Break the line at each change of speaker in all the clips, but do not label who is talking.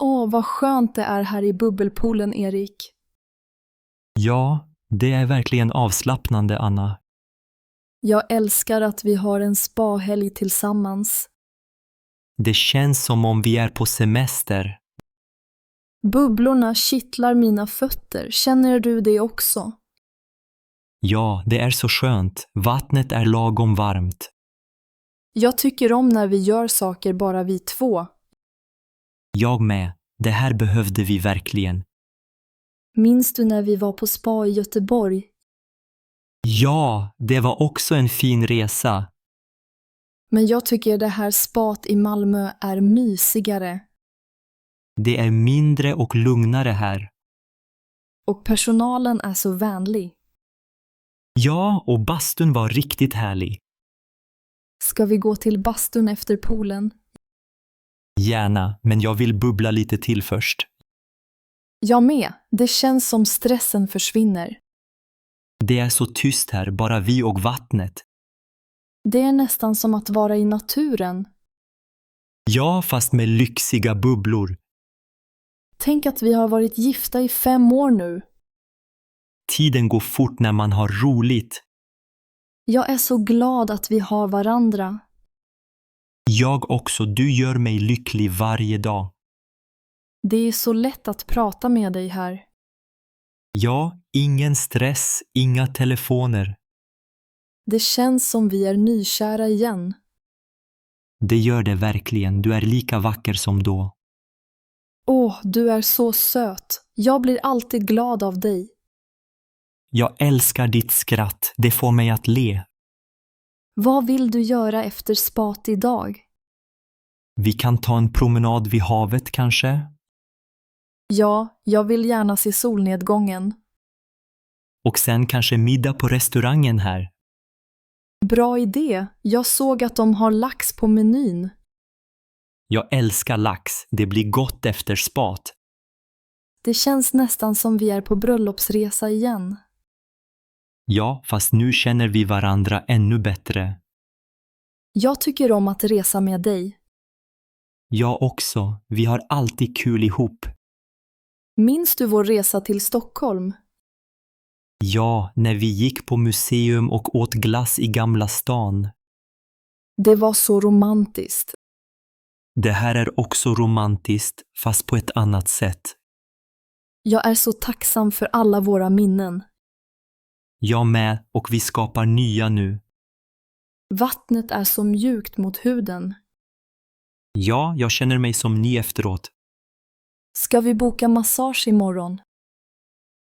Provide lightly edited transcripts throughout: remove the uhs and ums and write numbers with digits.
Åh, vad skönt det är här i bubbelpoolen, Erik.
Ja, det är verkligen avslappnande, Anna.
Jag älskar att vi har en spahelg tillsammans.
Det känns som om vi är på semester.
Bubblorna kittlar mina fötter. Känner du det också?
Ja, det är så skönt. Vattnet är lagom varmt.
Jag tycker om när vi gör saker bara vi två.
Jag med. Det här behövde vi verkligen.
Minns du när vi var på spa i Göteborg?
Ja, det var också en fin resa.
Men jag tycker det här spat i Malmö är mysigare.
Det är mindre och lugnare här.
Och personalen är så vänlig.
Ja, och bastun var riktigt härlig.
Ska vi gå till bastun efter poolen?
Gärna, men jag vill bubbla lite till först.
Jag med. Det känns som stressen försvinner.
Det är så tyst här, bara vi och vattnet.
Det är nästan som att vara i naturen.
Ja, fast med lyxiga bubblor.
Tänk att vi har varit gifta i 5 år nu.
Tiden går fort när man har roligt.
Jag är så glad att vi har varandra.
Jag också, du gör mig lycklig varje dag.
Det är så lätt att prata med dig här.
Ja, ingen stress, inga telefoner.
Det känns som vi är nykära igen.
Det gör det verkligen, du är lika vacker som då.
Åh, du är så söt. Jag blir alltid glad av dig.
Jag älskar ditt skratt, det får mig att le.
Vad vill du göra efter spat idag?
Vi kan ta en promenad vid havet kanske?
Ja, jag vill gärna se solnedgången.
Och sen kanske middag på restaurangen här.
Bra idé. Jag såg att de har lax på menyn.
Jag älskar lax, det blir gott efter spat.
Det känns nästan som vi är på bröllopsresa igen.
Ja, fast nu känner vi varandra ännu bättre.
Jag tycker om att resa med dig.
Jag också, vi har alltid kul ihop.
Minns du vår resa till Stockholm?
Ja, när vi gick på museum och åt glass i Gamla stan.
Det var så romantiskt.
Det här är också romantiskt, fast på ett annat sätt.
Jag är så tacksam för alla våra minnen.
Jag med, och vi skapar nya nu.
Vattnet är så mjukt mot huden.
Ja, jag känner mig som ny efteråt.
Ska vi boka massage imorgon?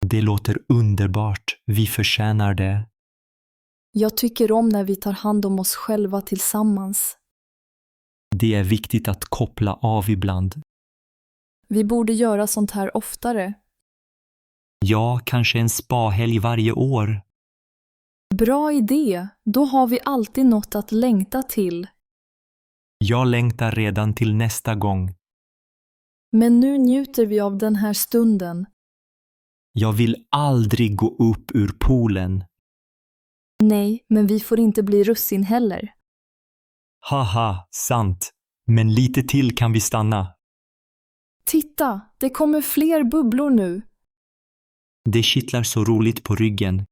Det låter underbart, vi förtjänar det.
Jag tycker om när vi tar hand om oss själva tillsammans.
Det är viktigt att koppla av ibland.
Vi borde göra sånt här oftare.
Ja, kanske en spahelg varje år.
Bra idé, då har vi alltid något att längta till.
Jag längtar redan till nästa gång.
Men nu njuter vi av den här stunden.
Jag vill aldrig gå upp ur poolen.
Nej, men vi får inte bli russin heller.
Haha, sant. Men lite till kan vi stanna.
Titta, det kommer fler bubblor nu.
Det kittlar så roligt på ryggen.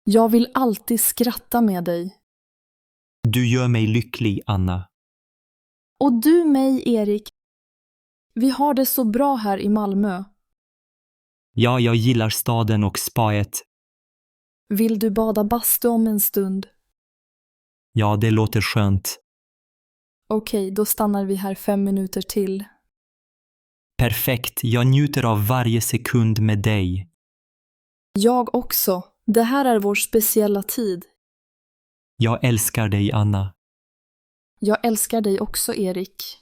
Jag vill alltid skratta med dig.
Du gör mig lycklig, Anna.
Och du mig, Erik. Vi har det så bra här i Malmö.
Ja, jag gillar staden och spaet.
Vill du bada bastu om en stund?
Ja, det låter skönt.
Okej, då stannar vi här 5 minuter till.
Perfekt, jag njuter av varje sekund med dig.
Jag också. Det här är vår speciella tid.
Jag älskar dig, Anna.
Jag älskar dig också, Erik.